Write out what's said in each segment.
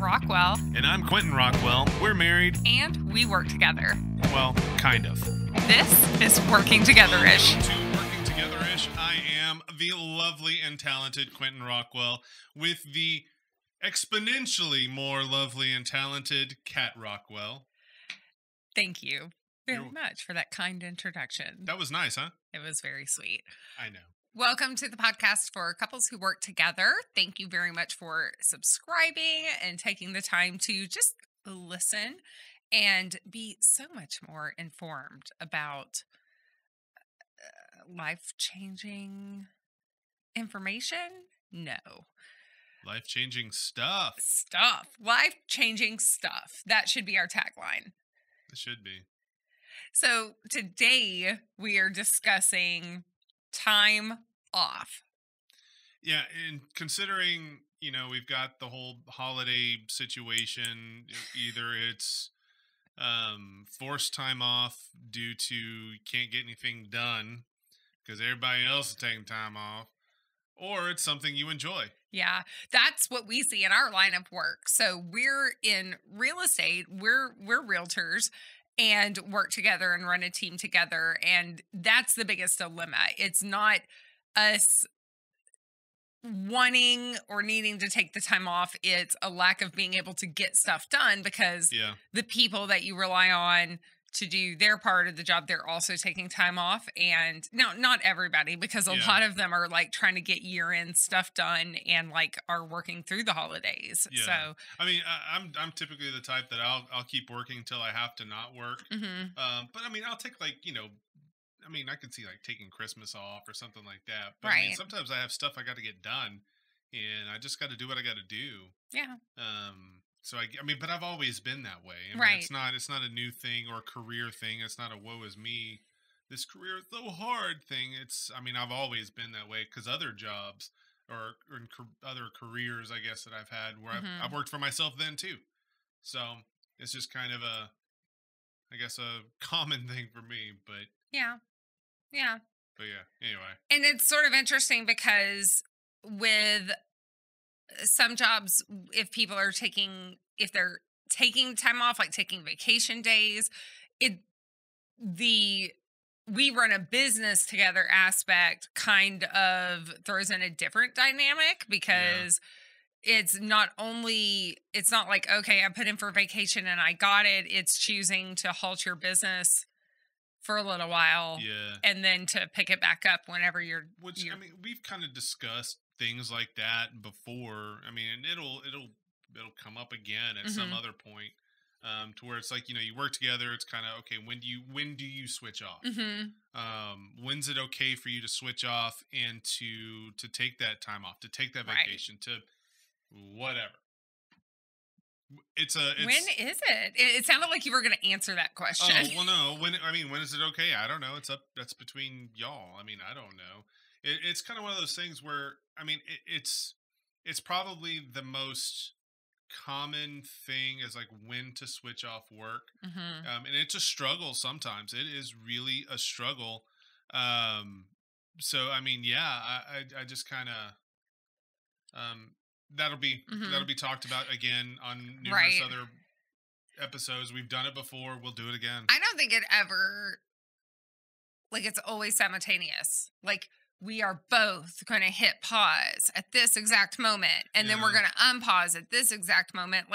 Rockwell. And I'm Quentin Rockwell. We're married. And we work together. Well, kind of. This is Working Together-ish. Welcome to Working Together-ish. I am the lovely and talented Quentin Rockwell with the exponentially more lovely and talented Kat Rockwell. Thank you very much for that kind introduction. That was nice, huh? It was very sweet. I know. Welcome to the podcast for couples who work together. Thank you very much for subscribing and taking the time to just listen and be so much more informed about life-changing information? No. Life-changing stuff. Life-changing stuff. That should be our tagline. It should be. So today we are discussing time off. Yeah, and considering, we've got the whole holiday situation, either it's forced time off due to you can't get anything done because everybody else is taking time off, or it's something you enjoy. Yeah, that's what we see in our line of work. So we're in real estate, we're realtors, and work together and run a team together. And that's the biggest dilemma. It's not us wanting or needing to take the time off. It's a lack of being able to get stuff done because the people that you rely on to do their part of the job, they're also taking time off. And no, not everybody, because a lot of them are like trying to get year-end stuff done and like are working through the holidays. Yeah. So I mean, I'm typically the type that I'll keep working until I have to not work. But I mean, I'll take I could see like taking Christmas off or something like that. But I mean, sometimes I have stuff I got to get done, and I just got to do what I got to do. Yeah. So but I've always been that way. I mean, it's not a new thing or a career thing. It's not a woe is me, this career is so hard thing. I've always been that way because other jobs or other careers, I guess, that I've had where I've worked for myself then too. So it's just kind of a common thing for me, but yeah. But yeah, anyway. And it's sort of interesting because with some jobs, if they're taking time off, like taking vacation days, we run a business together aspect kind of throws in a different dynamic because it's not like, okay, I put in for vacation and I got it. It's choosing to halt your business for a little while and then to pick it back up whenever we've kind of discussed things like that before. I mean, and it'll come up again at some other point, to where it's like, you work together. It's kind of, okay, when do you switch off? When's it okay for you to switch off and to take that time off, to take that vacation, to whatever. When is it? It sounded like you were going to answer that question. Oh, well, no. When is it okay? I don't know. That's between y'all. I mean, I don't know. It's kind of one of those things where, it's probably the most common thing is like when to switch off work. And it's a struggle sometimes. It is really a struggle. So, I just kind of, that'll be talked about again on numerous other episodes. We've done it before. We'll do it again. I don't think it ever, it's always simultaneous. Like, we are both going to hit pause at this exact moment, and then we're going to unpause at this exact moment.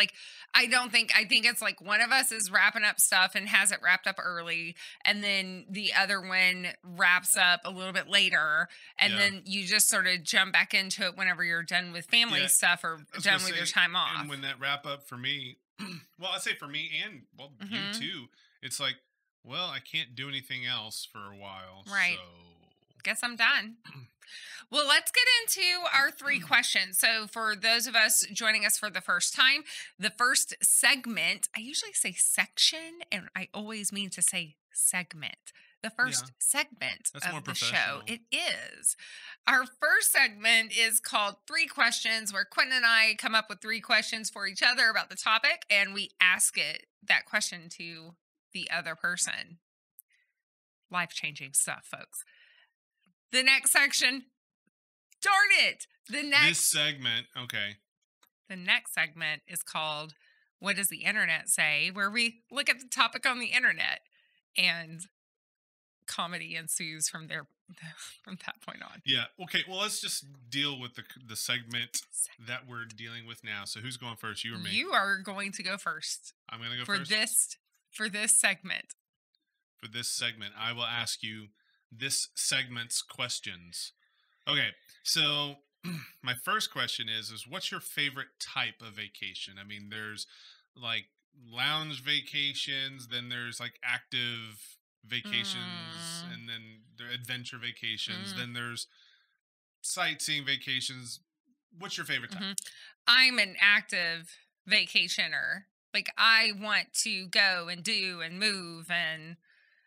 I think it's like one of us is wrapping up stuff and has it wrapped up early, and then the other one wraps up a little bit later, and then you just sort of jump back into it whenever you're done with family stuff or done with your time off. And when that wrap up for me, well, I say for me and you too, it's like, well, I can't do anything else for a while. Right. So guess I'm done. Well, let's get into our 3 questions. So for those of us joining us for the first time, the first segment, I usually say section, and I always mean to say segment. The first segment of the show. It is. Our first segment is called 3 Questions, where Quentin and I come up with 3 questions for each other about the topic, and we ask that question to the other person. Life-changing stuff, folks. The next section, darn it. This segment, okay. The next segment is called What Does the Internet Say? Where we look at the topic on the internet and comedy ensues from there from that point on. Yeah. Okay. Well, let's just deal with the segment that we're dealing with now. So who's going first? You or me? You are going to go first I'm going to go for first. this segment. For this segment, I will ask you this segment's questions. Okay. So my first question is what's your favorite type of vacation? I mean, there's like lounge vacations, then there's like active vacations, and then there are adventure vacations, then there's sightseeing vacations. What's your favorite type? I'm an active vacationer. Like, I want to go and do and move, and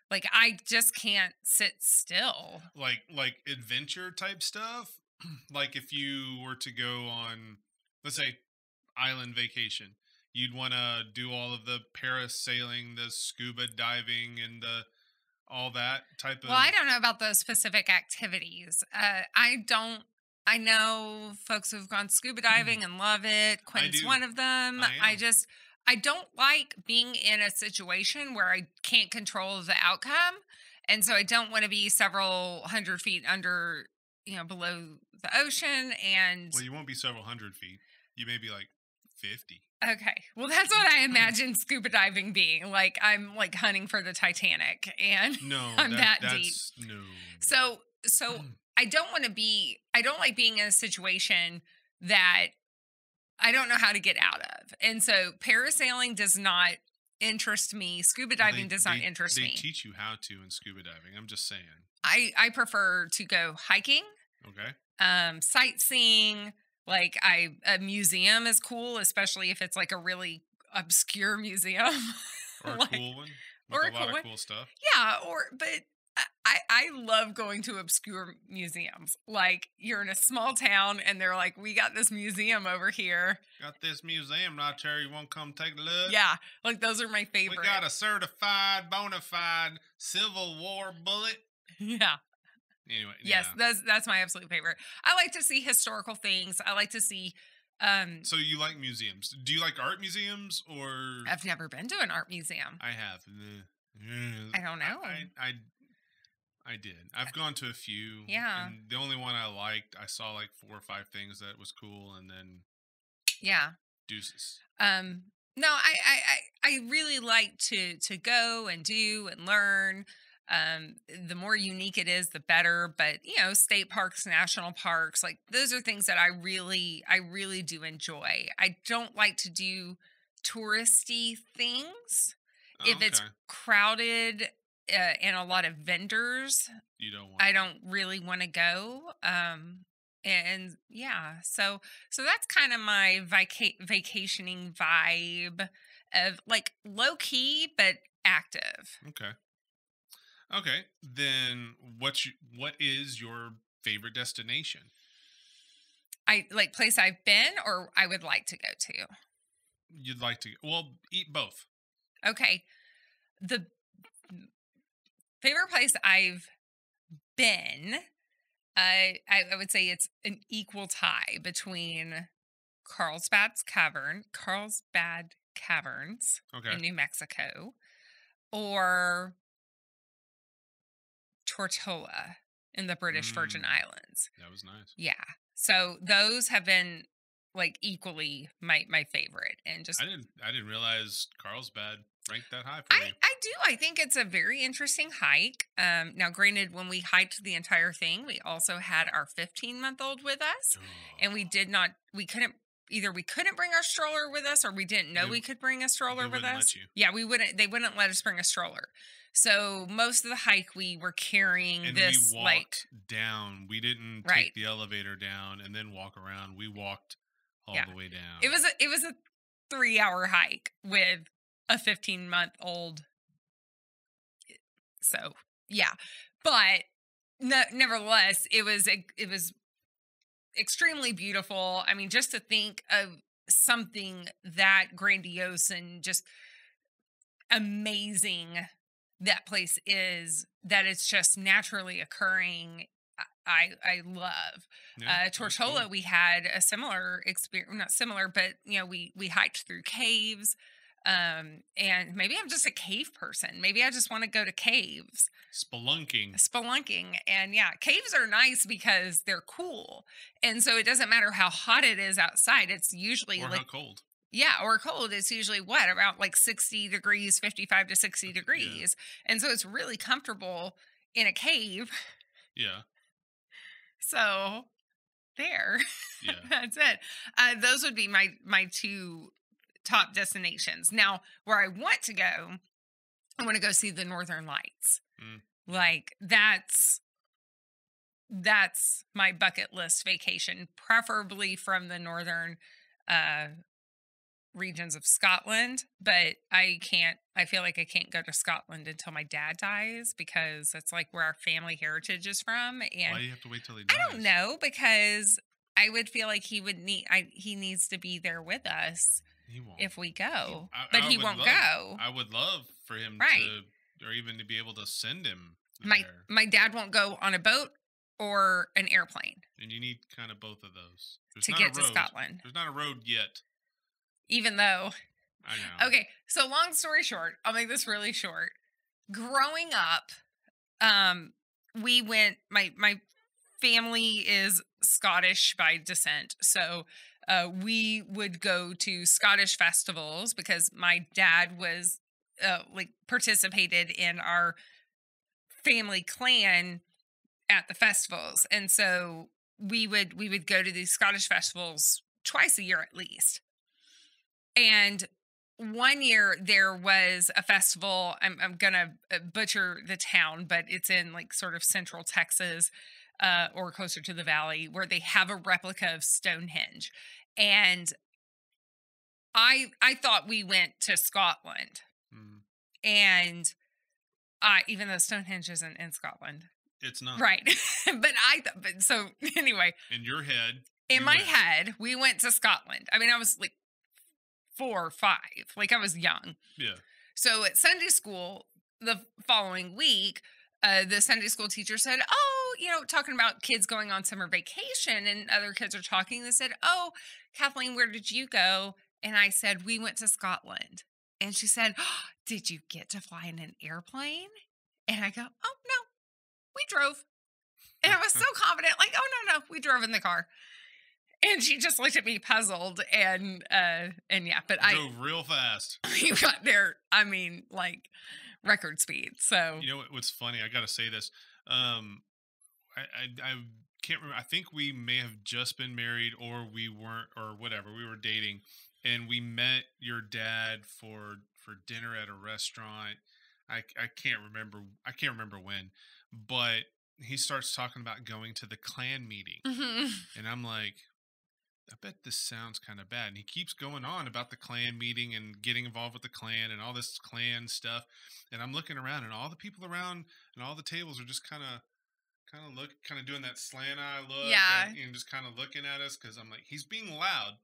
like I just can't sit still. Like adventure type stuff. Like if you were to go on, let's say, island vacation, you'd want to do all of the parasailing, the scuba diving, and the all that type of. Well, I don't know about those specific activities. I know folks who've gone scuba diving and love it. Quentin's one of them. I don't like being in a situation where I can't control the outcome. And so I don't want to be several hundred feet under, below the ocean. And Well, you won't be several hundred feet. You may be like 50. okay. Well, that's what I imagine scuba diving being. Like, I'm like hunting for the Titanic, and No, I'm that that's deep. No. So I don't like being in a situation that I don't know how to get out of. And so parasailing does not interest me. Scuba diving does not interest me. They teach you how to in scuba diving. I'm just saying. I prefer to go hiking. Okay. Sightseeing. Like, a museum is cool, especially if it's like a really obscure museum. Or a cool one. Or With a lot of cool stuff. Yeah, but I love going to obscure museums. Like, you're in a small town and they're like, we got this museum over here. Got this museum right here. You want to come take a look? Yeah, like those are my favorite. We got a certified, bona fide Civil War bullet. Yeah. Anyway. Yes, yeah. That's my absolute favorite. I like to see historical things. I like to see. So you like museums? Do you like art museums or? I've never been to an art museum. I have. I don't know. I did. I've gone to a few. Yeah. And the only one I liked, I saw like 4 or 5 things that was cool, and then. Yeah. Deuces. No, I really like to go and do and learn. The more unique it is, the better. But state parks, national parks, like those are things that I really do enjoy. I don't like to do touristy things. If it's crowded and a lot of vendors, you don't want. I don't really want to go. And yeah, so that's kind of my vacationing vibe of like low key but active. Okay. Then what is your favorite destination? I like place I've been or I would like to go to. You'd like to eat both. Okay. The favorite place I've been, I would say it's an equal tie between Carlsbad Caverns in New Mexico, or Tortola in the British Virgin Islands. That was nice. Yeah. So those have been like equally my favorite. And just I didn't realize Carlsbad ranked that high for you. I do. I think it's a very interesting hike. Now, granted, when we hiked the entire thing, we also had our 15-month-old with us, and we couldn't bring our stroller with us, or we didn't know we could bring a stroller with us. Let you. Yeah, they wouldn't let us bring a stroller. So most of the hike we were carrying and this we walked down. We didn't take the elevator down and then walk around. We walked all the way down. It was a 3-hour hike with a 15-month-old. So yeah, but nevertheless, it was extremely beautiful. I mean, just to think of something that grandiose and just amazing that place is, that it's just naturally occurring. I love. Yeah, that's Tortola, cool. we had a similar experience, not similar, but we hiked through caves. And maybe I'm just a cave person. Maybe I just want to go to caves, Spelunking spelunking. And yeah, caves are nice because they're cool. And so it doesn't matter how hot it is outside. It's usually or how like, cold. yeah, or cold. It's usually what, about like 60 degrees, 55 to 60 Yeah, degrees. And so it's really comfortable in a cave. yeah, So there, yeah. that's it. Those would be my two top destinations. Now, where I want to go, I want to go see the Northern Lights. Yeah. Like that's my bucket list vacation, preferably from the northern uh regions of Scotland, but I feel like I can't go to Scotland until my dad dies because that's like where our family heritage is from. Why And do you have to wait till he I don't dies? know, because I would feel like he needs to be there with us He won't. if we go, but I he would won't love. go. I would love for him Right. to, or even to be able to send him My there. my dad won't go on a boat or an airplane And you need kind of both of those. There's to not a get to road. Scotland, There's not a road yet. even though. I know. Okay, so long story short, I'll make this really short. Growing up, um, we went. My family is Scottish by descent, so we would go to Scottish festivals because my dad was like participated in our family clan at the festivals, and so we would go to these Scottish festivals twice a year at least. And one year there was a festival. I'm gonna butcher the town, but it's in like sort of central Texas, or closer to the valley, where they have a replica of Stonehenge. And I thought we went to Scotland, Mm, and even though Stonehenge isn't in Scotland, it's not. right? But so anyway, In your head, in you my went. head, we went to Scotland. I mean, I was like 4 or 5, like I was young. Yeah. So at Sunday school the following week, the Sunday school teacher said, "Oh, talking about kids going on summer vacation," and other kids are talking. They said, "Oh, Kathleen, where did you go?" And I said, "We went to Scotland." And she said, "Oh, did you get to fly in an airplane?" And I go, "Oh, no, we drove." And I was so confident, like, "Oh, no, no, we drove in the car." And she just looked at me puzzled, and yeah, but Drove real fast. we got there, I mean, like record speed. So, You know what's funny? I got to say this. I can't remember. I think we may have just been married, or we weren't, or whatever. We were dating, and we met your dad for dinner at a restaurant. I can't remember. I can't remember when, but he starts talking about going to the clan meeting, mhm. and I'm like, I bet this sounds kind of bad. And he keeps going on about the clan meeting and getting involved with the clan and all this clan stuff. And I'm looking around, and all the people around and all the tables are just kind of doing that slant eye look, Yeah. and just kind of looking at us, because I'm like, he's being loud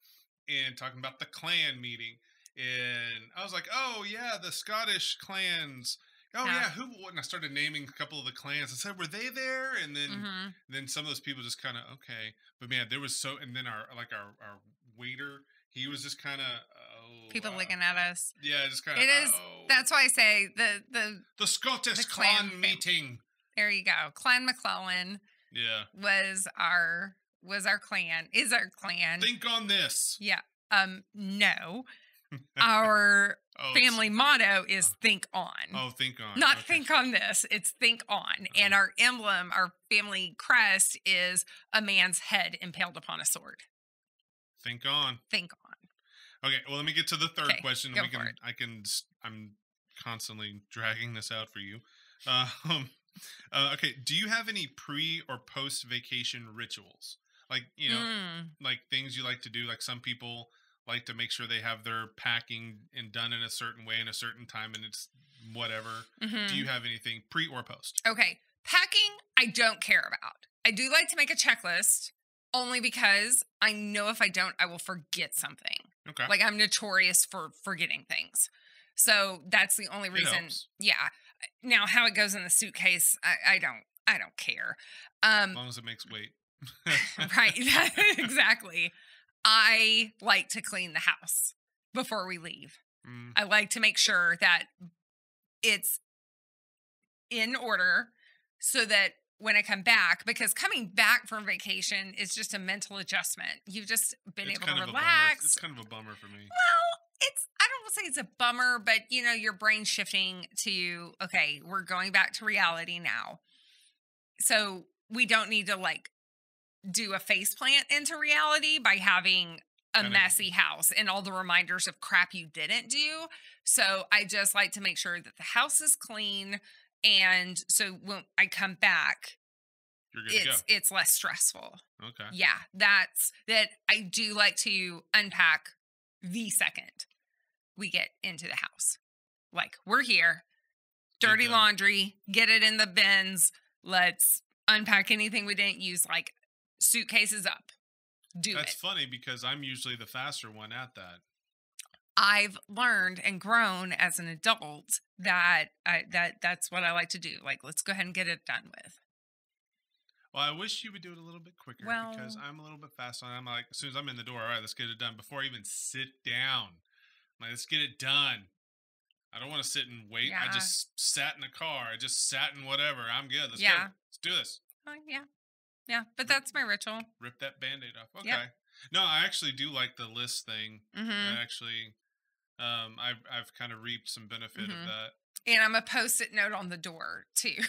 and talking about the clan meeting. And I was like, oh yeah, the Scottish clans. Oh Yeah. yeah, who? And I started naming a couple of the clans. I said, were they there? And Mhm. then some of those people just kind of, okay. But man, there was so. And then our waiter, he was just kind of, oh People looking at us. yeah, just kind of, It is oh, That's why I say the Scottish clan clan meeting. there you go. Clan McClellan Yeah, was our clan, is our clan. think on this. Yeah. No. Our Oh, family motto is think on. oh, think on. Not Okay. think on this, it's think on. And Uh-huh. our emblem, our family crest is a man's head impaled upon a sword. Think on. Think on. Okay, well, let me get to the third Okay, question. go And for it. I'm constantly dragging this out for you. Um, okay, do you have any pre or post vacation rituals? Like, Mm. like things you like to do. Like some people like to make sure they have their packing and done in a certain way in a certain time, and it's whatever. Do you Mhm. have anything pre or post? Okay. Packing, I don't care about. I do like to make a checklist only because I know if I don't, I will forget something. Okay, Like I'm notorious for forgetting things. So that's the only it reason. helps. Yeah. Now how it goes in the suitcase, I don't care. As long as it makes weight. Right. Exactly. I like to clean the house before we leave. Mm, I like to make sure that it's in order so that when I come back, because coming back from vacation is just a mental adjustment. You've just been it's able kind to of a bummer. It's relax. kind of a bummer for me. Well, I don't want to say it's a bummer, but your brain shifting to, okay, we're going back to reality now. So we don't need to like do a face plant into reality by having a Kinda messy house and all the reminders of crap you didn't do. So I just like to make sure that the house is clean. And so when I come back, You're good to go. it's less stressful. Okay. Yeah, that I do like to unpack the second we get into the house. Like, we're here, dirty done. laundry, get it in the bins. Let's unpack anything we didn't use, like suitcases up. That's It. funny because I'm usually the faster one at that. I've learned and grown as an adult that that's what I like to do. Like, let's go ahead and get it done with. Well, I wish you would do it a little bit quicker because I'm a little bit fast on it. I'm like, as soon as I'm in the door, all right, let's get it done before I even sit down. I'm like, let's get it done. I don't want to sit and wait. I Yeah. just sat in the car. I just sat in whatever. I'm good. Let's go. Yeah. Let's do this. Yeah, but that's my ritual. Rip that Band-Aid off. Okay. Yep. No, I actually do like the list thing. Mm-hmm. I actually, I've kind of reaped some benefit of that. And I'm a post-it note on the door too.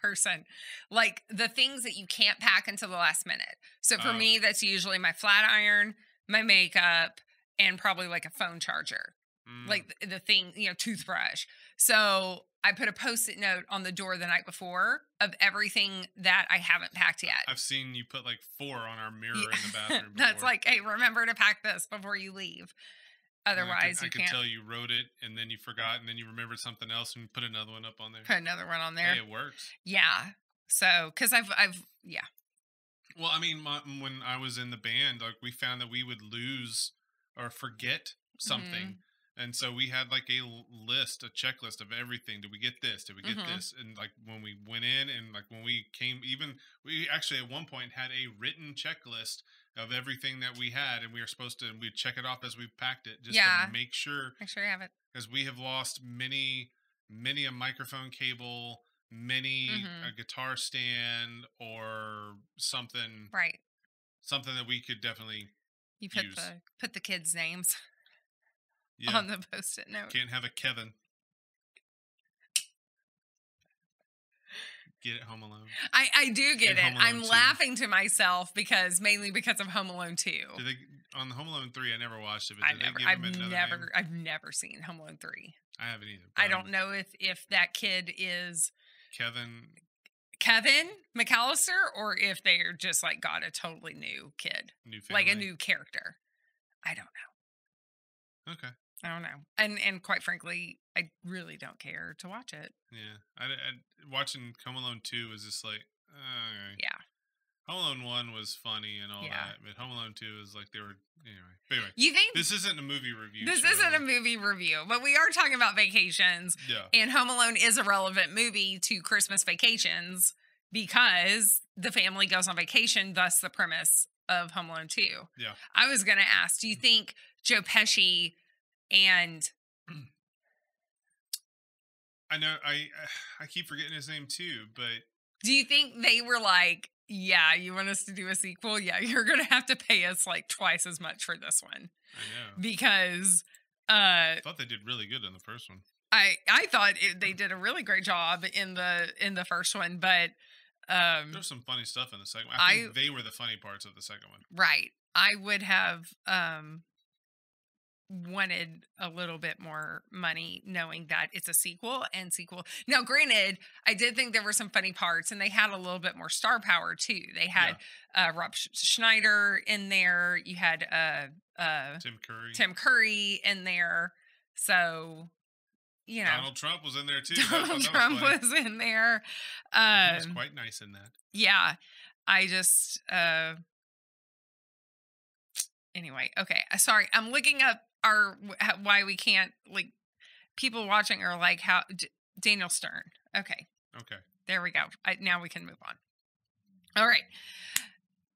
Person, like the things that you can't pack until the last minute. So for me, that's usually my flat iron, my makeup, and probably like a phone charger, like the thing, toothbrush. So I put a post-it note on the door the night before of everything that I haven't packed yet. I've seen you put like 4 on our mirror in the bathroom. That's like, hey, remember to pack this before you leave. Otherwise, I you can't. could tell you wrote it and then you forgot and then you remembered something else and put another one up on there. Put another one on there. Hey, it works. Yeah. So, because I've yeah. Well, I mean, when I was in the band, like we found that we would lose or forget something. And so we had like a list, a checklist of everything. Did we get this? Did we get this? And like when we went in and like when we came, we actually at one point had a written checklist of everything that we had. And we were supposed to, we'd check it off as we packed it just to make sure. Make sure you have it. Because we have lost many a microphone cable, many a guitar stand or something. Right. Something that we could definitely use. Put the kids' names. Yeah. On the post-it note. Can't have a Kevin. Get it, Home Alone. I do get it. I'm 2. laughing to myself mainly because of Home Alone 2. On the Home Alone 3, I never watched it, but I've never seen Home Alone 3. I haven't either. I don't know if that kid is Kevin McAllister or if they're just like got a totally new kid. New family. Like a new character. I don't know. Okay. I don't know. And quite frankly, I really don't care to watch it. Yeah. I watching Home Alone 2 was just like, yeah. Home Alone 1 was funny and all that, but Home Alone 2 is like they were, anyway. But anyway, you think this isn't a movie review. This isn't a movie review, but we are talking about vacations. Yeah. And Home Alone is a relevant movie to Christmas vacations because the family goes on vacation, thus the premise of Home Alone 2. Yeah. I was going to ask, do you think Joe Pesci and I know I keep forgetting his name too, but do you think they were like, yeah, you want us to do a sequel? Yeah, you're going to have to pay us like twice as much for this one. I know. Because I thought they did really good in the first one. I thought they did a really great job in the first one, but there's some funny stuff in the second one. I think they were the funny parts of the second one. Right. I would have wanted a little bit more money knowing that it's a sequel. Now, granted, I did think there were some funny parts and they had a little bit more star power too. They had Rob Schneider in there. You had Tim Curry in there. So, Donald Trump was in there too. Donald Trump was in there. He was quite nice in that. Yeah. I just anyway, okay. Sorry, I'm looking up why we can't, like, people watching are like, how Daniel Stern. Okay. Okay. There we go. Now we can move on. All right.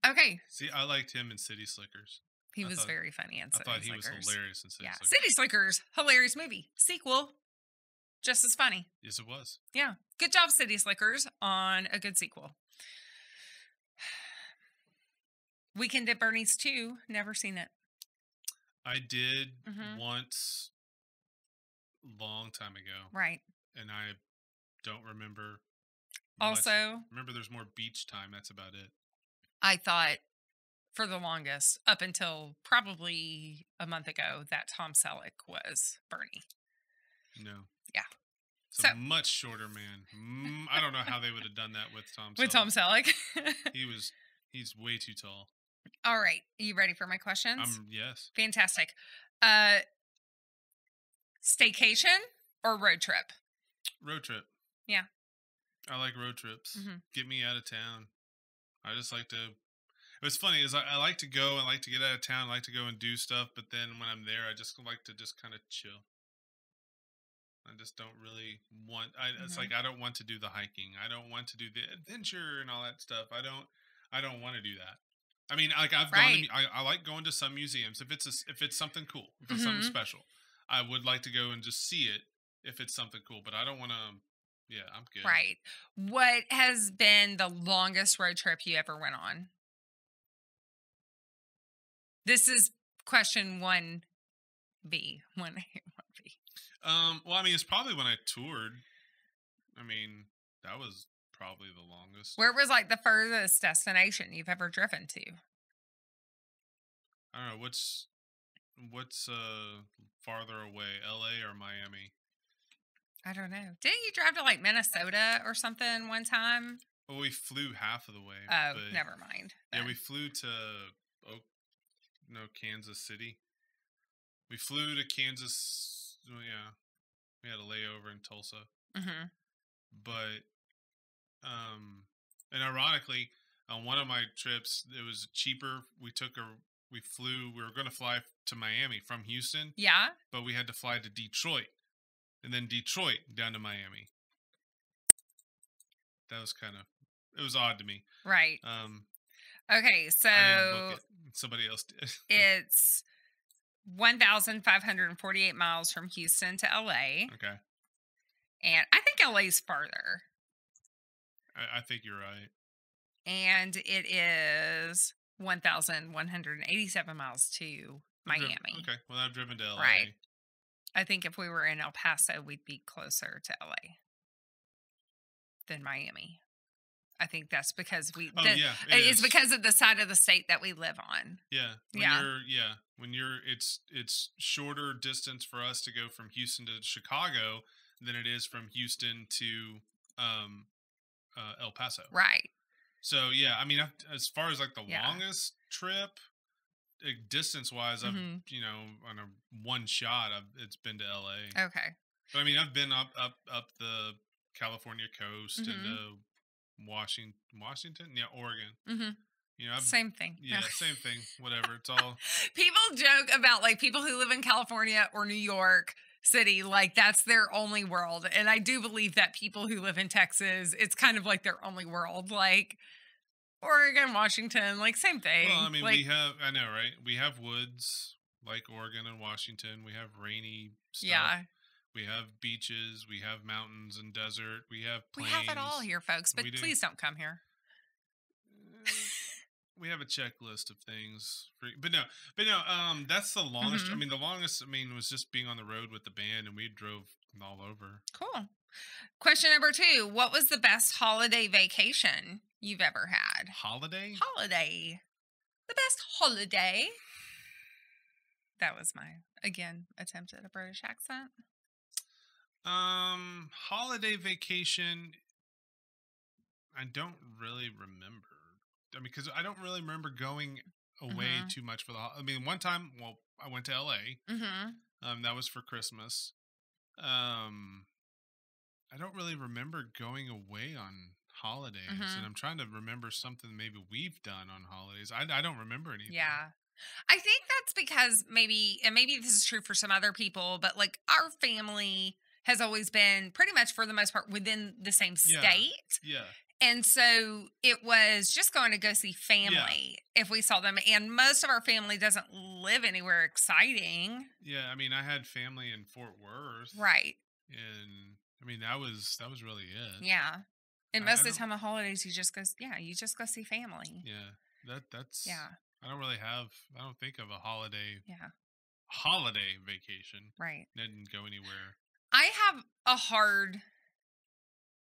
Okay. See, I liked him in City Slickers. He I was thought very funny in I City thought he was Slickers. hilarious in City Yeah. Slickers. City Slickers, hilarious movie. Sequel, just as funny. Yes, it was. Yeah. Good job, City Slickers, on a good sequel. Weekend at Bernie's 2. Never seen it. I did Mhm. once, long time ago, Right. and I don't remember much. Also, Remember, there's more beach time. That's about it. I thought for the longest, up until probably a month ago, that Tom Selleck was Bernie. No. Yeah. It's So- a much shorter man. I don't know how they would have done that with Tom Selleck. With Tom Selleck. He's way too tall. All right. You ready for my questions? Yes. Fantastic. Staycation or road trip? Road trip. Yeah. I like road trips. Mhm. Get me out of town. I just like to. What's funny is I like to go. I like to get out of town. I like to go and do stuff. But then when I'm there, I just like to just kind of chill. I just don't really want. It's like I don't want to do the hiking. I don't want to do the adventure and all that stuff. I don't want to do that. I mean, like I've gone. Right. I like going to some museums if it's something cool, if it's something special. I would like to go and just see it if it's something cool. But I don't want to. Yeah, I'm good. Right. What has been the longest road trip you ever went on? This is question 1B. 1A, 1B. Well, I mean, it's probably when I toured. I mean, that was probably the longest. Where was like the furthest destination you've ever driven to? I don't know what's farther away, LA or Miami. I don't know. Didn't you drive to like Minnesota or something one time? Well, we flew half of the way. Oh, but never mind. Yeah, then. we flew to Kansas City. We flew to Kansas. Well, yeah, we had a layover in Tulsa. Mhm. But and ironically, on one of my trips, it was cheaper. We were going to fly to Miami from Houston. Yeah. But we had to fly to Detroit. And then Detroit down to Miami. That was it was odd to me. Right. Okay, so I didn't book it. Somebody else did. It's 1,548 miles from Houston to LA. Okay. And I think LA's farther. I think you're right. And it is 1,187 miles to Miami. Okay. Well, I've driven to LA. Right. I think if we were in El Paso, we'd be closer to LA than Miami. I think that's because it's because of the side of the state that we live on. Yeah. When it's shorter distance for us to go from Houston to Chicago than it is from Houston to El Paso. Right. So yeah, I mean, as far as like the longest trip, distance wise, I've on a one shot, it's been to LA. Okay. But I mean, I've been up the California coast into Washington, Oregon. Mm-hmm. Same thing. Yeah, same thing. Whatever. It's all. People joke about like people who live in California or New York City, like that's their only world, and I do believe that people who live in Texas, it's kind of like their only world, like. Oregon, Washington, like same thing. Well, I mean, like, I know, right? We have woods like Oregon and Washington. We have rainy stuff. Yeah. We have beaches. We have mountains and desert. We have plains. We have it all here, folks, but please don't come here. We have a checklist of things. But no, that's the longest. I mean, the longest, was just being on the road with the band, and we drove all over. Cool. Question number 2. What was the best holiday vacation you've ever had? Holiday? Holiday. The best holiday. That was my, again, attempt at a British accent. Holiday vacation, I don't really remember. I mean, because I don't really remember going away too much for the I mean, one time, I went to LA. That was for Christmas. I don't really remember going away on holidays, and I'm trying to remember something maybe we've done on holidays. I don't remember anything. Yeah. I think that's because maybe this is true for some other people, but like our family has always been pretty much for the most part within the same state. Yeah. And so it was just going to go see family if we saw them. And most of our family doesn't live anywhere exciting. Yeah, I mean, I had family in Fort Worth, Right. and I mean that was really it. Yeah. And I most of the don't. time on holidays, you just go see family. Yeah, that's. Yeah. I don't really have. I don't think of a Yeah. holiday vacation. Right. Didn't go anywhere. I have a hard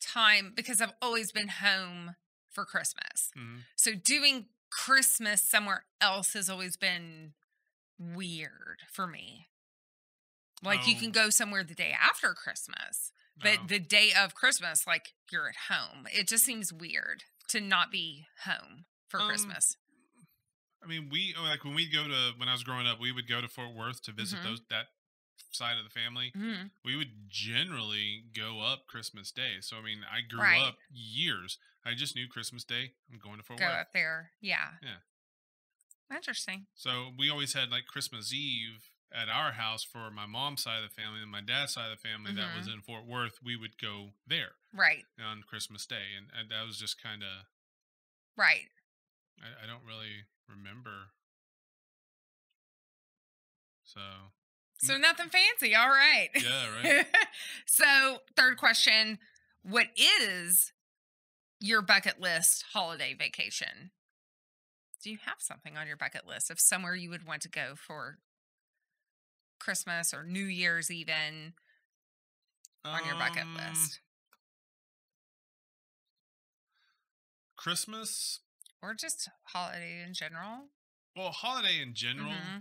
time because I've always been home for Christmas. Hmm. So doing Christmas somewhere else has always been weird for me. Like you Oh can go somewhere the day after Christmas, no. but the day of Christmas, like you're at home. It just seems weird to not be home for Um. Christmas. I mean, like when I was growing up, we would go to Fort Worth to visit Hmm. that side of the family. Hmm. We would generally go up Christmas Day. So I mean, I grew Right. up years. I just knew Christmas Day. I'm going to Fort Go Worth. up there. Yeah. Yeah. Interesting. So we always had like Christmas Eve at our house for my mom's side of the family, and my dad's side of the family that was Hmm. in Fort Worth. We would go there Right. on Christmas Day, and that was just kind of. Right. I don't really remember. So So nothing fancy. All right. yeah, right. So third question, what is your bucket list holiday vacation? Do you have something on your bucket list of somewhere you would want to go for Christmas or New Year's even on your bucket list? Christmas. Or just holiday in general? Well, holiday in general. Hmm.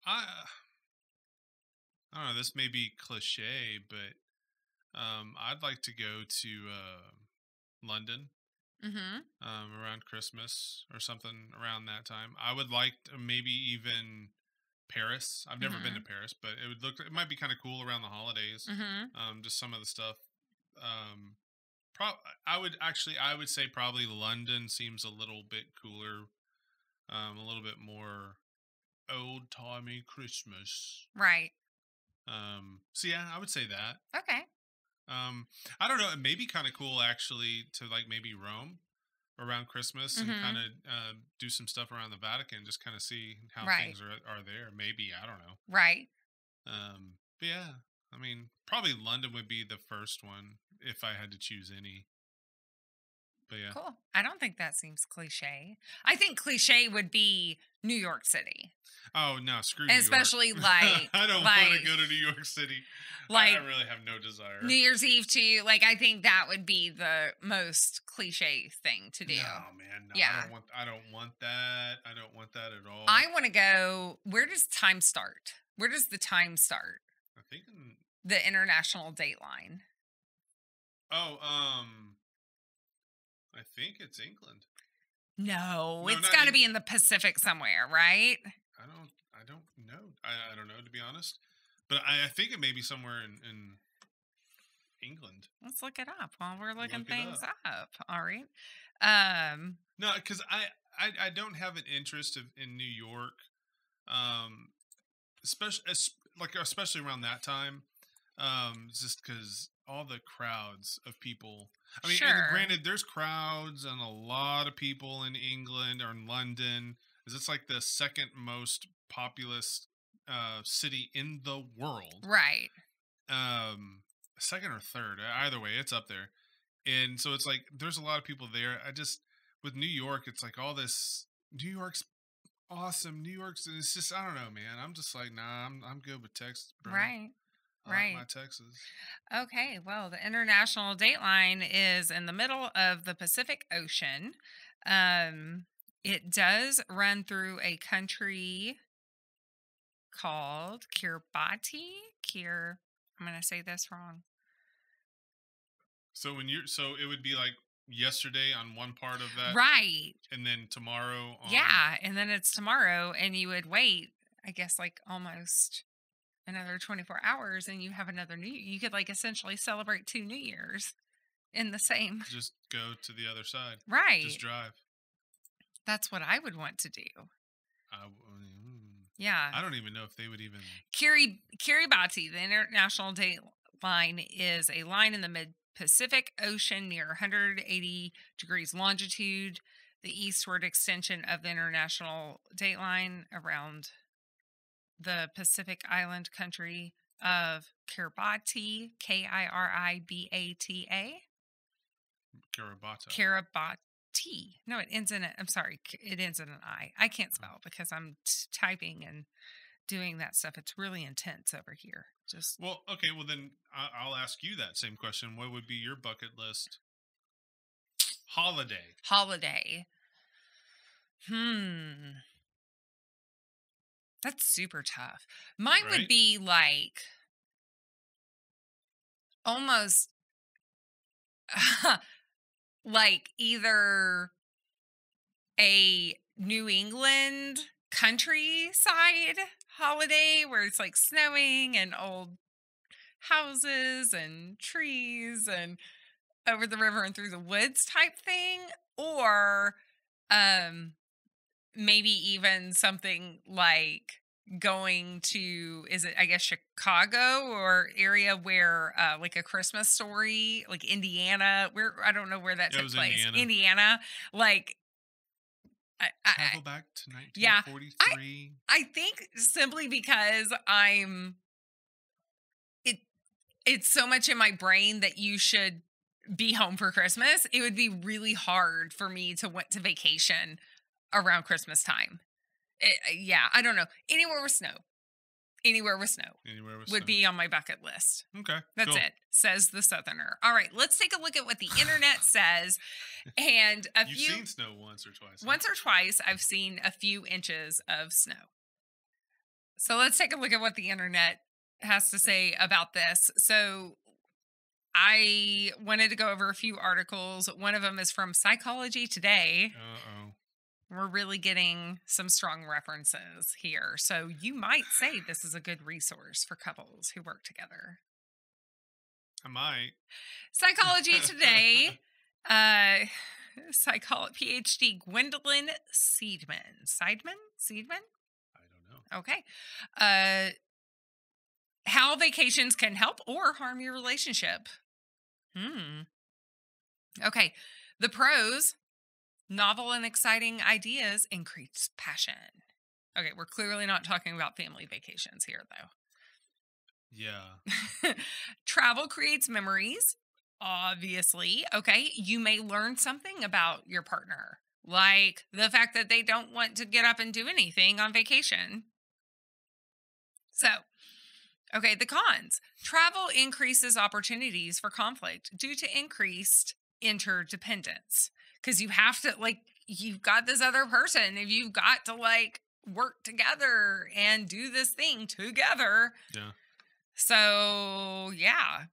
I I don't know. This may be cliche, but I'd like to go to London Hmm. around Christmas or something around that time. I would like to maybe even Paris. I've never been to Hmm. Paris, but it might be kind of cool around the holidays. Hmm. Just some of the stuff. Um, I would say probably London seems a little bit cooler, a little bit more old timey Christmas. Right. So yeah, I would say that. Okay. Um, I don't know. It may be kind of cool actually to like maybe Rome around Christmas and kind Hmm. of do some stuff around the Vatican, just kind of see how Right. things are there. Maybe I don't know. Right. But yeah, I mean, probably London would be the first one if I had to choose any. But yeah. Cool. I don't think that seems cliche. I think cliche would be New York City. Oh no, screw New And York. especially like I don't want to go to New York City. like I really have no desire. New Year's Eve too. Like I think that would be the most cliche thing to do. No, man. No, Yeah. I don't want that. I don't want that at all. I want to go. Where does time start? Where does the time start? I think. The international date line. Oh, I think it's England. No, No, it's not got to in, be in the Pacific somewhere, right? I don't know. I don't know, to be honest. But I think it may be somewhere in England. Let's look it up while we're looking Look it things up. up. All right. No, because I don't have an interest in New York, especially especially around that time, just because all the crowds of people. I mean, and Sure. granted, there's crowds and a lot of people in England or in London, because it's like the second most populous city in the world. Right. Second or third, either way, it's up there. And so it's like there's a lot of people there. I just with New York, it's like all this. New York's awesome. New York's. It's just I don't know, man. I'm just like nah. I'm good with Texas, bro. Right. I like my Right. Texas. Okay. Well, the international date line is in the middle of the Pacific Ocean. It does run through a country called Kiribati. I'm going to say this wrong. So it would be like yesterday on one part of that, Right. and then tomorrow on. Yeah. And then it's tomorrow, and you would wait, I guess, like almost another 24 hours, and you have another you could like essentially celebrate 2 New Years in the same. Just go to the other side. Right. Just drive. That's what I would want to do. I Yeah. don't even know if they would even. Kiribati, the international date line, is a line in the mid Pacific Ocean near 180 degrees longitude, the eastward extension of the international dateline around the Pacific island country of Kiribati, Kiribata. Kiribati. Kiribati. No, it ends in a, I'm sorry, it ends in an I. I can't spell because I'm typing and doing that stuff. It's really intense over here. Just Well, okay. Well, then I'll ask you that same question. What would be your bucket list holiday? holiday. That's super tough. Mine would Right? be like almost like either a New England countryside holiday where it's like snowing and old houses and trees and over the river and through the woods type thing, or um maybe even something like going to, is it, I guess, Chicago or area where like A Christmas Story, like Indiana, where I don't know where that Yeah, it took was place, Indiana. Indiana, like Travel back to yeah, 1943. I think simply because it it's so much in my brain that you should be home for Christmas. It would be really hard for me to want to vacation around Christmas time. Yeah, I don't know. Anywhere with snow. Anywhere with snow Anywhere with would snow. be on my bucket list. Okay. That's cool. it, says the Southerner. All right, let's take a look at what the internet says. And You've seen snow once or twice. Huh? once or twice, I've seen a few inches of snow. So let's take a look at what the internet has to say about this. So I wanted to go over a few articles. One of them is from Psychology Today. Uh-oh. We're really getting some strong references here. So you might say this is a good resource for couples who work together. I might. Psychology Today, PhD Gwendolyn Seidman. Seidman? I don't know. Okay. How vacations can help or harm your relationship. Okay. The pros: novel and exciting ideas increase passion. Okay, we're clearly not talking about family vacations here, though. Yeah. Travel creates memories, obviously. Okay, you may learn something about your partner, like the fact that they don't want to get up and do anything on vacation. So, okay, the cons: travel increases opportunities for conflict due to increased interdependence. Because you have to, like, you've got this other person, if you've got to, like, work together and do this thing together. Yeah. So, yeah.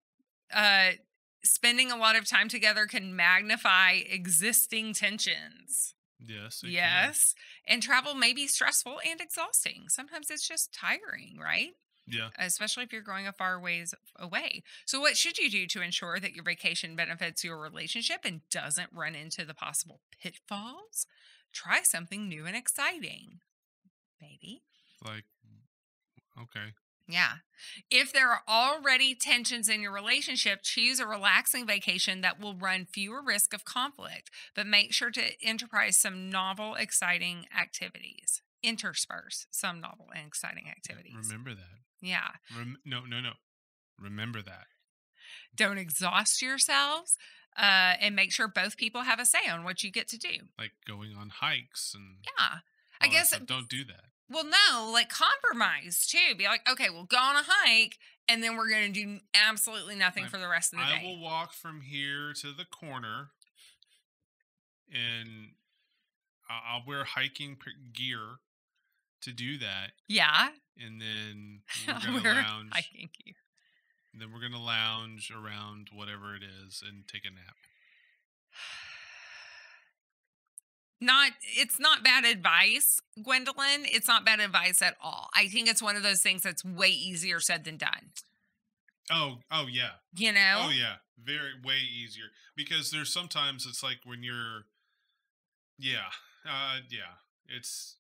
Spending a lot of time together can magnify existing tensions. Yes. Yes. And travel may be stressful and exhausting. Sometimes it's just tiring, right? Yeah. Especially if you're going a far ways away. So what should you do to ensure that your vacation benefits your relationship and doesn't run into the possible pitfalls? Try something new and exciting. Maybe. Like, okay. Yeah. If there are already tensions in your relationship, choose a relaxing vacation that will run fewer risk of conflict, but make sure to intersperse some novel, exciting activities. Remember that. Yeah. No. Remember that. Don't exhaust yourselves, and make sure both people have a say on what you get to do. Like going on hikes and Yeah. I guess don't do that. Well, no, like compromise too. Be like, okay, we'll go on a hike and then we're going to do absolutely nothing for the rest of the day. I will walk from here to the corner and I'll wear hiking gear to do that. Yeah. And then we're going to lounge. Hiking gear. And then we're going to lounge around whatever it is and take a nap. It's not bad advice, Gwendolyn. It's not bad advice at all. I think it's one of those things that's way easier said than done. Oh yeah. You know? Oh yeah. Way easier. Because there's sometimes it's like when you're, yeah. It's,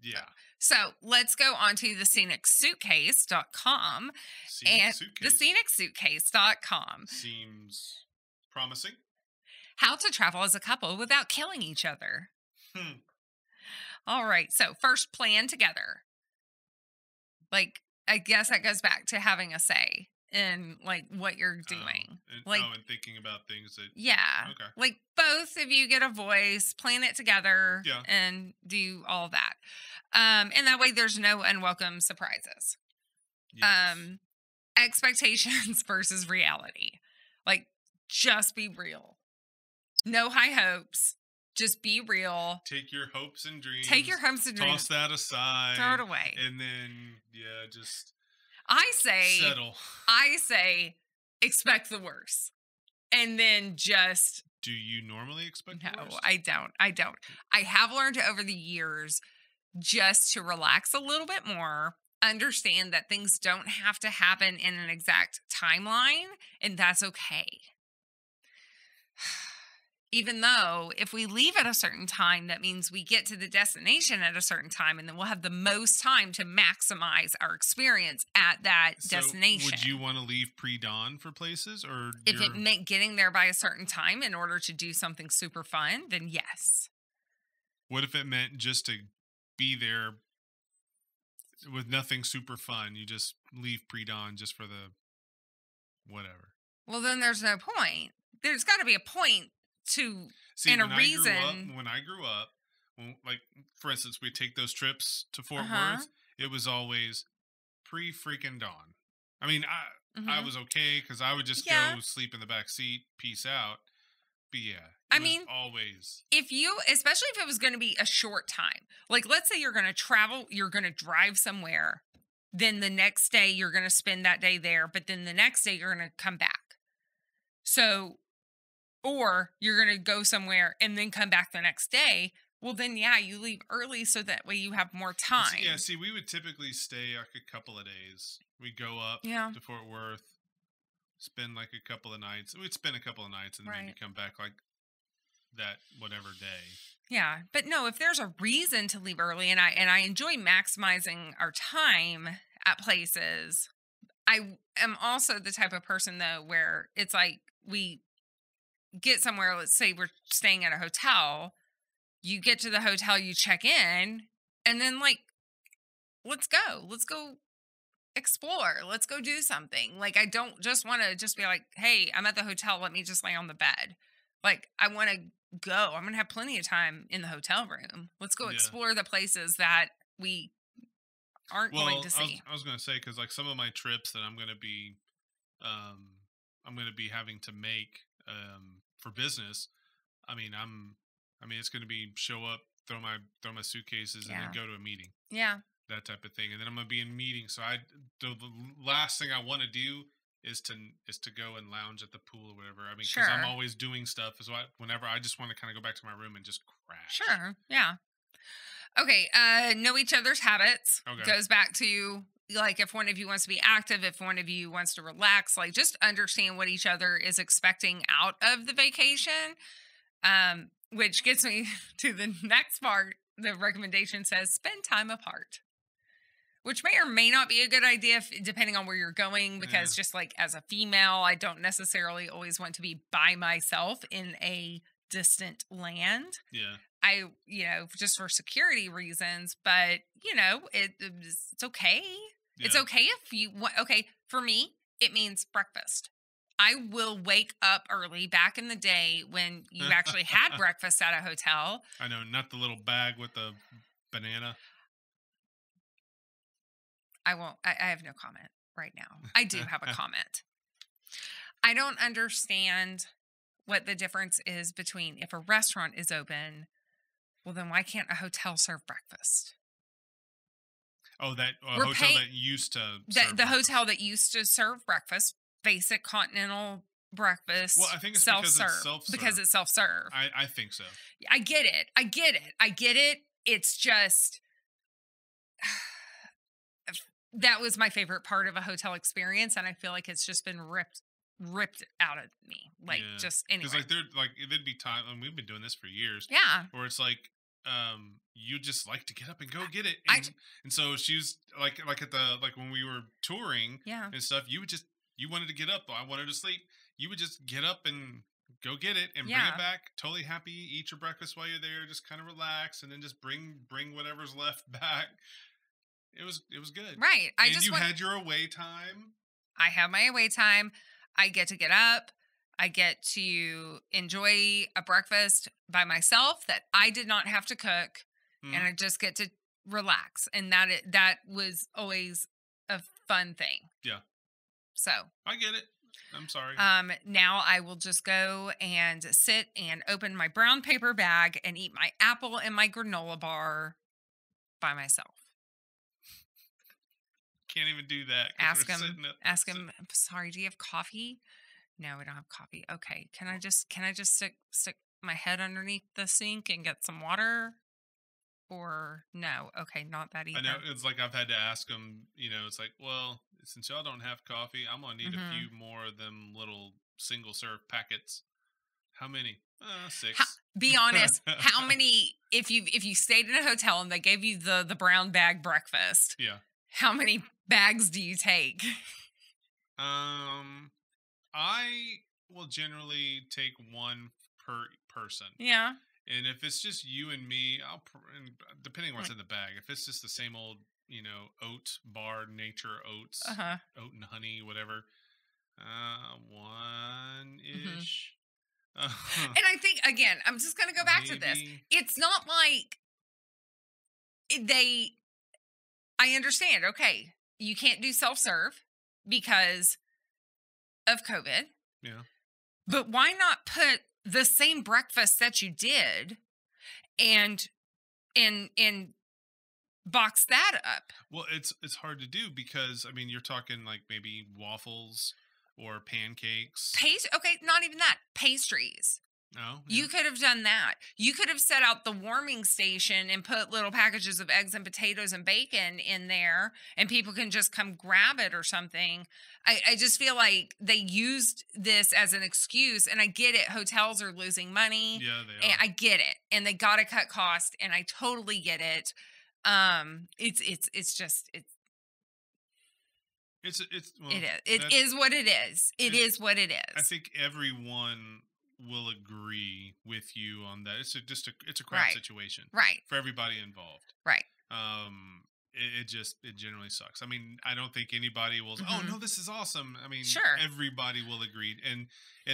Yeah. So let's go on to the scenicsuitcase.com Scenic and the suitcase. scenicsuitcase.com. Seems promising. How to travel as a couple without killing each other. Hmm. All right. So first, plan together. Like, I guess that goes back to having a say in like what you're doing. And thinking about things that. Yeah. Okay. Like both of you get a voice, plan it together, Yeah. and do all that. And that way there's no unwelcome surprises. Yes. Expectations versus reality. Like, just be real. No high hopes. Just be real. Take your hopes and dreams. Toss that aside. Throw it away. And then, just settle. I say expect the worst. And then just... Do you normally expect the worst? No, I don't. I have learned over the years just to relax a little bit more, understand that things don't have to happen in an exact timeline, and that's okay. Even though if we leave at a certain time, that means we get to the destination at a certain time, and then we'll have the most time to maximize our experience at that destination. Would you want to leave pre-dawn for places, or if it meant getting there by a certain time in order to do something super fun, then yes. What if it meant just to be there with nothing super fun? You just leave pre-dawn just for the whatever. Well, then there's no point. There's got to be a point to and a reason. When I grew up, like for instance, we take those trips to Fort Worth. It was always pre-freaking dawn. I mean, I was okay because I would just go sleep in the back seat, peace out. But I mean, always. Especially if it was going to be a short time, like let's say you're going to travel, you're going to drive somewhere, then the next day you're going to spend that day there, but then the next day you're going to come back. So, or you're going to go somewhere and then come back the next day. Well, then, you leave early so that way you have more time. Yeah, see, we would typically stay like a couple of days. We'd go up to Fort Worth, spend like a couple of nights. We'd spend a couple of nights and then maybe come back like that whatever day. Yeah, but no, if there's a reason to leave early, and I enjoy maximizing our time at places, I am also the type of person, though, where it's like we get somewhere, let's say we're staying at a hotel, you get to the hotel, you check in, and then like, let's go explore, let's go do something. Like, I don't just want to just be like, hey, I'm at the hotel, let me just lay on the bed. Like, I want to go. I'm going to have plenty of time in the hotel room. Let's go explore the places that we aren't going to see. I was going to say, because like some of my trips that I'm going to be having to make for business. I mean, it's going to be show up, throw my suitcases, and then go to a meeting. Yeah, that type of thing. And then I'm going to be in meetings. So the last thing I want to do is to go and lounge at the pool or whatever. I mean, because I'm always doing stuff. So whenever I just want to kind of go back to my room and just crash. Sure. Yeah. Okay. Know each other's habits. Okay. Goes back to like if one of you wants to be active, if one of you wants to relax, like just understand what each other is expecting out of the vacation. Which gets me to the next part. The recommendation says spend time apart, which may or may not be a good idea depending on where you're going, because just like as a female, I don't necessarily always want to be by myself in a distant land. Yeah. Just for security reasons, but it's okay. Yeah. It's okay if you want. Okay. For me, it means breakfast. I will wake up early back in the day when you actually had breakfast at a hotel. I know, not the little bag with the banana. I won't. I have no comment right now. I do have a comment. I don't understand what the difference is between if a restaurant is open, well, then why can't a hotel serve breakfast? Oh, that hotel that used to serve the hotel that used to serve breakfast, basic continental breakfast. Well, I think it's because it's self-serve. I think so. I get it. It's just that was my favorite part of a hotel experience, and I feel like it's just been ripped out of me. Like just anyway. Because there'd be time, and we've been doing this for years. Yeah. Where it's like you just like to get up and go get it. I And so she was like at the like when we were touring yeah. and stuff, you wanted to get up, I wanted to sleep. You would just get up and go get it and bring it Yeah. back. Totally happy, eat your breakfast while you're there, just kind of relax, and then just bring whatever's left back. It was good. Right. I And just you want had your away time. I have my away time. I get to get up. I get to enjoy a breakfast by myself that I did not have to cook, and Mhm. I just get to relax. And that was always a fun thing. Yeah, So, I get it. I'm sorry. now I will just go and sit and open my brown paper bag and eat my apple and my granola bar by myself. Can't even do that. 'Cause Ask we're him. sitting up. Ask him. "I'm sorry. Do you have coffee?" No, we don't have coffee. Okay. Can I just stick my head underneath the sink and get some water? Or no? Okay, not that I know either. it's like I've had to ask them. It's like, well, since y'all don't have coffee, I'm gonna need a Hmm. few more of them little single serve packets. How many? How, 6. be honest. How many? If you stayed in a hotel and they gave you the brown bag breakfast, Yeah. how many bags do you take? Um, I will generally take one per person. Yeah. And if it's just you and me, and depending on what's Uh in the bag, if it's just the same old, oat bar, nature oats, huh. oat and honey, whatever, one Hmm. ish. And I think again, I'm just gonna go back to this. Maybe. It's not like they. I understand. Okay, you can't do self serve because of COVID. Yeah. But why not put the same breakfast that you did and and box that up? Well, it's hard to do because I mean you're talking like maybe waffles or pancakes. Okay, not even that. Pastries. Oh, yeah. You could have done that. You could have set out the warming station and put little packages of eggs and potatoes and bacon in there, and people can just come grab it or something. I just feel like they used this as an excuse, and I get it. Hotels are losing money, Yeah, they and are. I get it, and they got to cut cost, and I totally get it. It's just It's well it is it that is what it is. It it, is what it I is. think everyone will agree with you on that. It's a crap Right, situation right, for everybody involved. right. It generally sucks. I mean, I don't think anybody will. Oh Hmm. no, this is awesome. I mean, Sure. everybody will agree, and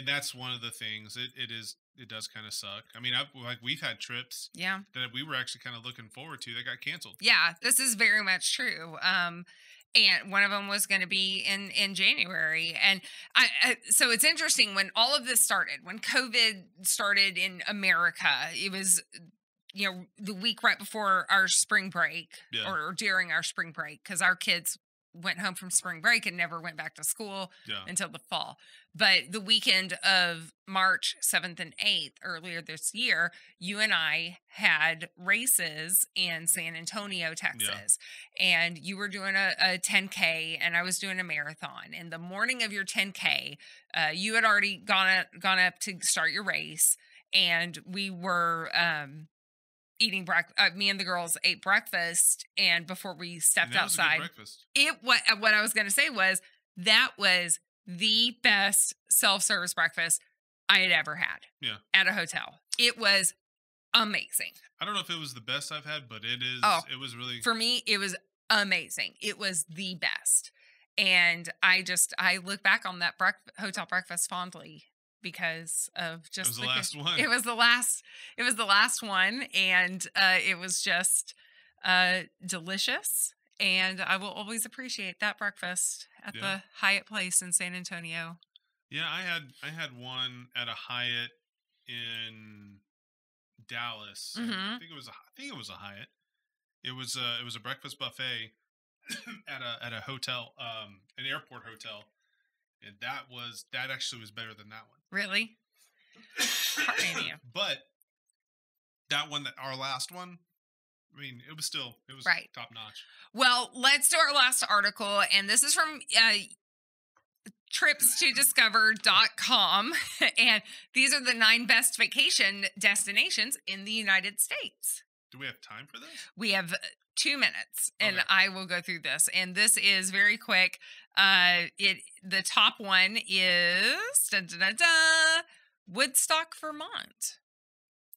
that's one of the things. It does kind of suck. I mean, we've had trips Yeah. that we were actually kind of looking forward to that got canceled. Yeah, this is very much true. And one of them was going to be in January, and so it's interesting when all of this started, when COVID started in America. It was the week right before our spring break, Yeah, or during our spring break, because our kids went home from spring break and never went back to school yeah, until the fall. But the weekend of March 7th and 8th, earlier this year, you and I had races in San Antonio, yeah, Texas. And you were doing a 10K and I was doing a marathon. And the morning of your 10K, you had already gone up to start your race. And we were eating breakfast. Me and the girls ate breakfast, and before we and stepped that was a good outside, breakfast. what I was going to say was that was the best self service breakfast I had ever had Yeah, at a hotel. It was amazing. I don't know if it was the best I've had, but it is. Oh, It was really. for me, it was amazing. It was the best, and I look back on that hotel breakfast fondly because of It was just the last one. it was the last one, and it was just delicious, and I will always appreciate that breakfast at Yeah, the Hyatt Place in San Antonio. yeah. I had one at a Hyatt in Dallas. I Hmm. think it was a Hyatt. It was a breakfast buffet at a hotel, an airport hotel, and that actually was better than that Really, one. Armenia. But that one, that our last one, I mean, it was Right. top notch. Well, let's do our last article, and this is from tripstodiscover.com. And these are the 9 best vacation destinations in the United States. Do we have time for this? We have 2 minutes, and Okay. I will go through this. And this is very quick. The top one is Woodstock, Vermont.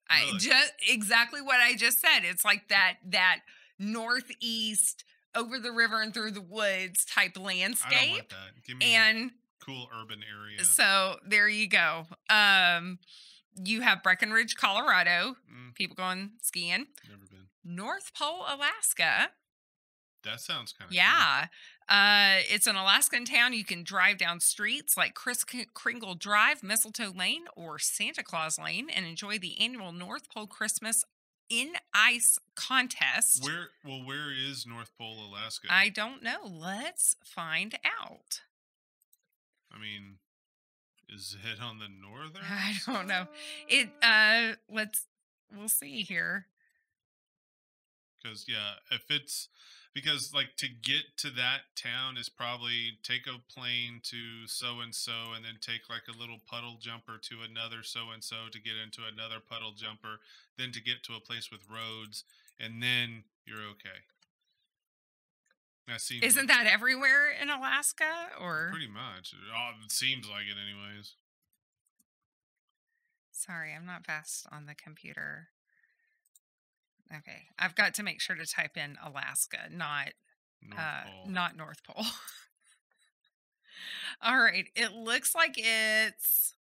I Really? just exactly what I just said. It's like that northeast over the river and through the woods type I don't landscape. want that. Give me And cool urban area. so there you go. You have Breckenridge, Colorado. People going skiing. Never been. North Pole, Alaska. That sounds kind of Yeah. It's an Alaskan town. You can drive down streets like Kris Kringle Drive, Mistletoe Lane, or Santa Claus Lane and enjoy the annual North Pole Christmas in Ice contest. Where is North Pole, Alaska? I don't know. Let's find out. I mean, is it on the northern? I don't know. We'll see here. Because like to get to that town is probably take a plane to so and so, and then take like a little puddle jumper to another so and so to get into another puddle jumper, then to get to a place with roads, and then you're okay. That seems Isn't that everywhere in Alaska? Or pretty much. It seems like it, anyways. Sorry, I'm not fast on the computer. Okay, I've got to make sure to type in Alaska, not North Pole. All right, it looks like it's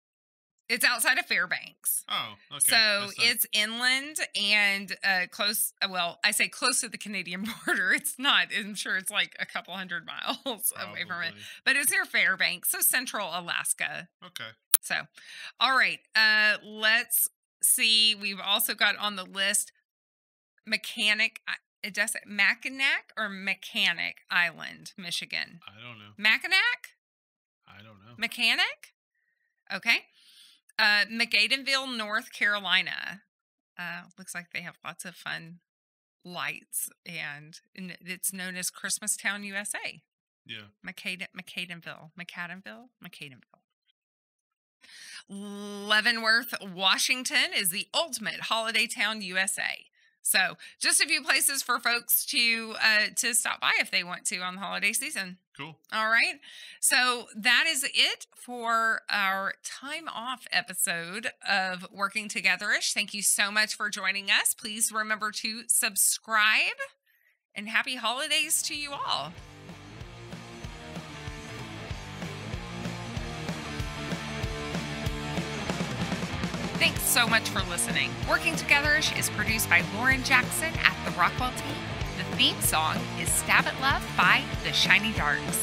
outside of Fairbanks. Oh, okay. So it's inland and close. Well, I say close to the Canadian border. It's not. I'm sure it's like a couple hundred miles away from it, but it's near Fairbanks, so central Alaska. Okay. So, all right. Let's see. We've also got on the list Mackinac or Mechanic Island, Michigan. I don't know. Mackinac? I don't know. Mechanic? Okay. McAdenville, North Carolina. Looks like they have lots of fun lights, and it's known as Christmastown, USA. Yeah. McAdenville. Leavenworth, Washington is the ultimate holiday town, USA. So just a few places for folks to stop by if they want to on the holiday season. Cool. All right. So that is it for our time off episode of Working Together-ish. Thank you so much for joining us. Please remember to subscribe, and happy holidays to you all. Thanks so much for listening. Working Together-ish is produced by Lauren Jackson at the Rockwell team. The theme song is Stab at Love by The Shiny Darks.